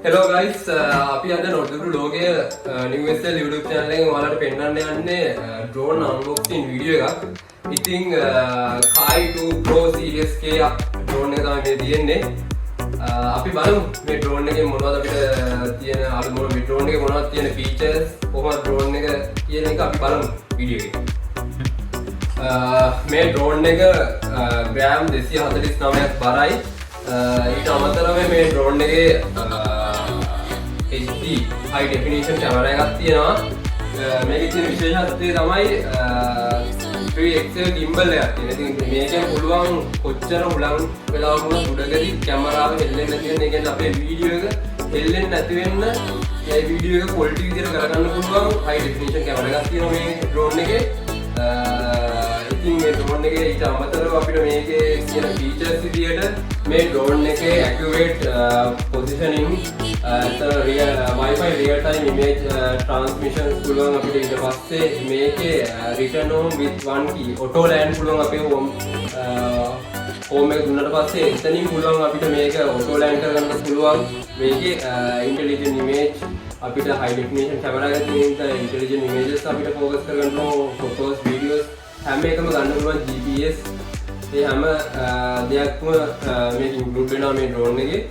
Hello guys, අපි අද නොටුරු ලෝකයේ New SL YouTube channel එකෙන් ඔයාලට පෙන්නන්න යන්නේ drone unboxing video එකක්. ඉතින් Kai 2 Pro Series K drone එක තමයි මේ තියෙන්නේ. අපි බලමු මේ drone එකේ මොනවද අපිට තියෙන මේ drone එකේ මොනවද තියෙන features කොහොමද drone එක කියන එක අපි බලමු video එකේ. මේ drone එක gram 249ක් බරයි. ඊට අමතරව මේ drone එකේ HD high definition camera එකක් තියෙනවා. මේකේ තියෙන විශේෂත්වය තමයි 3XL gimbal එකක් තියෙනවා. ඉතින් මේකෙන් පුළුවන් කොච්චර උලන් වෙලාවක වුණත් උඩකදී කැමරාව හෙල්ලෙන්නේ නැති වෙන. ඒ කියන්නේ අපේ වීඩියෝ එක හෙල්ලෙන්නේ නැති වෙන්න මේ වීඩියෝ එක quality විදිහට කරගන්න පුළුවන් high definition camera එකක් තියෙනවා මේ drone එකේ. ඉතින් මේ drone එකේ ඊට අමතරව අපිට මේකේ තියෙන features විදිහට මේ drone එකේ accurate positioning Wi-Fi real time image transmission පුළුවන් අපිට. ඊට පස්සේ මේකේ return home with one key auto land පුළුවන් අපේ home එක දුන්නට පස්සේ එතනින් පුළුවන් අපිට මේක auto land කරගන්න පුළුවන්. මේකේ intelligent image අපිට high definition camera එකක් තියෙන intelligent images අපිට focus කරගන්න photos videos හැම එකම ගන්න පුළුවන්. GPS ඒ හැම දෙයක්ම මේක ඉන්ක්ලූඩ් වෙනවා මේ drone එකේ.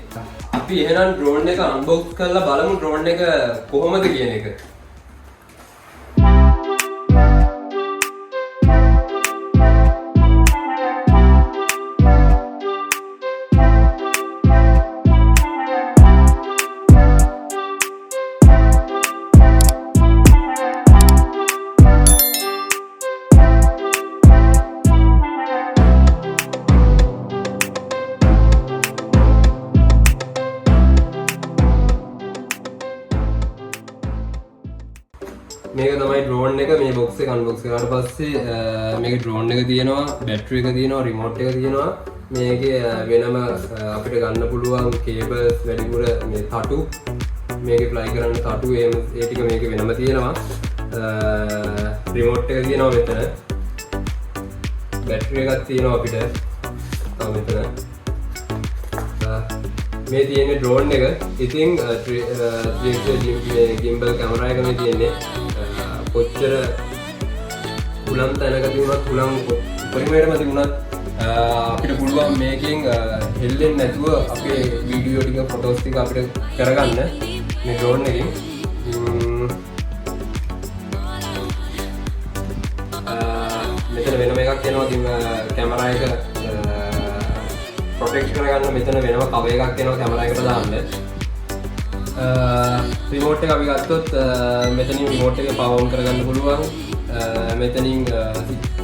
අපි එහෙනම් drone එක unbox කරලා බලමු drone එක කොහොමද කියන එක. මේක තමයි drone එක. මේ box එක unbox කරාට පස්සේ මේකේ drone එක තියෙනවා, battery එක තියෙනවා, remote එක තියෙනවා. මේකේ වෙනම අපිට ගන්න පුළුවන් cables වැඩිපුර මේ තටු, මේකේ fly කරන්න තටු ඒ ටික මේකේ වෙනම තියෙනවා. remote එක තියෙනවා මෙතන. battery එකක් තියෙනවා අපිට. තව මෙතන. මේ තියෙන්නේ drone එක. ඉතින් 3XL gimbal camera එක මේ තියෙන්නේ. කොච්චර උලම් තැනකදී වුණත් උලම් පරිමේරම තිබුණත් අපිට පුළුවන් මේකෙන් හෙල්ලෙන්නේ නැතුව අපේ වීඩියෝ ටික ෆොටෝස් ටික අපිට කරගන්න මේ drone එකෙන්. මෙතන වෙනම එකක් එනවා. ඉතින් කැමරා එක ප්‍රොටෙක්ට් කරගන්න මෙතන වෙනම කවර් එකක් එනවා කැමරා එකට දාන්න. රිමෝට් එක අපි ගත්තොත් මෙතනින් රිමෝට් එක පවර් ඔන් කරගන්න පුළුවන්. මෙතනින්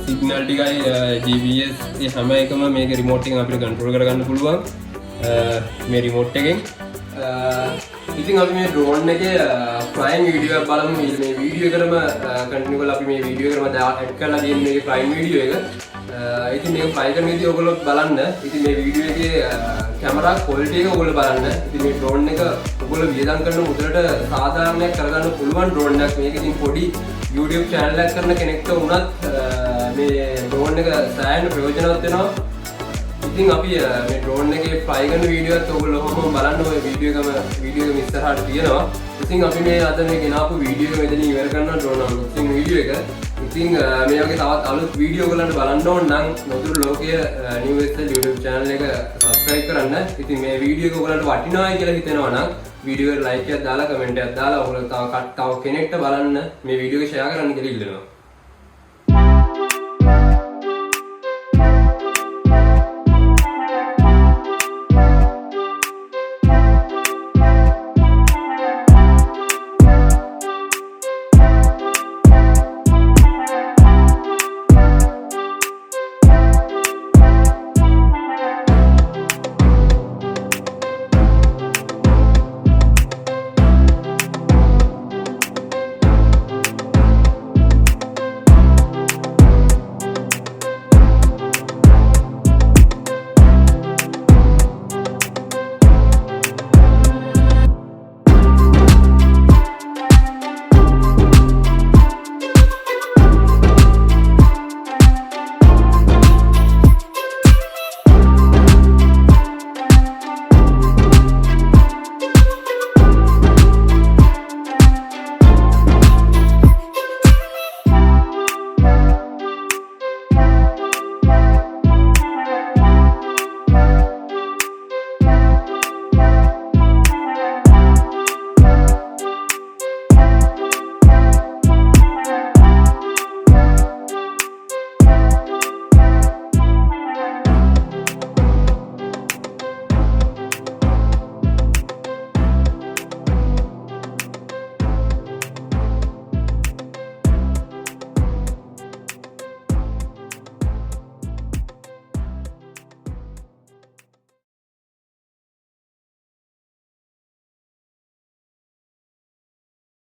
සිග්නල් ටිකයි GPS ඒ හැම එකම මේක රිමෝට් එකෙන් අපිට කන්ට්‍රෝල් කරගන්න පුළුවන් මේ රිමෝට් එකෙන්. ඉතින් අපි මේ drone එකේ prime video එකක් බලමු. මේ වීඩියෝ එකටම කන්ටිනියු කරලා අපි මේ වීඩියෝ එකටම ඇඩ් කරලා තියෙන මේ prime video එක. ඉතින් මේක fly කරන විදිහ ඔයගොල්ලෝ බලන්න. ඉතින් මේ වීඩියෝ එකේ කැමරා quality එක ඔයගොල්ලෝ බලන්න. ඉතින් මේ drone එක ඔයගොල්ලෝ වියදම් කරන මුදලට සාධාරණයක් කරගන්න පුළුවන් drone එකක්. මේක ඉතින් පොඩි YouTube channel එකක් කරන කෙනෙක්ට වුණත් මේ drone එක සෑහෙන ප්‍රයෝජනවත් වෙනවා. ඉතින් අපි මේ drone එකේ fly කරන වීඩියෝ එකත් ඔයගොල්ලෝ ඔහොම බලන්න. ඔය වීඩියෝ එක ඉස්සරහට තියෙනවා. ඉතින් අපි මේ අද මේ ගෙනාපු වීඩියෝ එක මෙතනින් ඉවර කරනවා drone unboxing වීඩියෝ එක. ඉතින් මේ වගේ තවත් අලුත් වීඩියෝ ඔයගලන්ට බලන්න ඕන නම් නොදුරු ලෝකයේ New SL YouTube channel එක subscribe කරන්න. ඉතින් මේ වීඩියෝ එක ඔයගලන්ට වටිනවායි කියලා හිතෙනවා නම් වීඩියෝ එකට like එකක් දාලා comment එකක් දාලා ඔයගොල්ලෝ තව කෙනෙක්ට බලන්න මේ වීඩියෝ එක share කරන්න කියලා ඉල්ලනවා.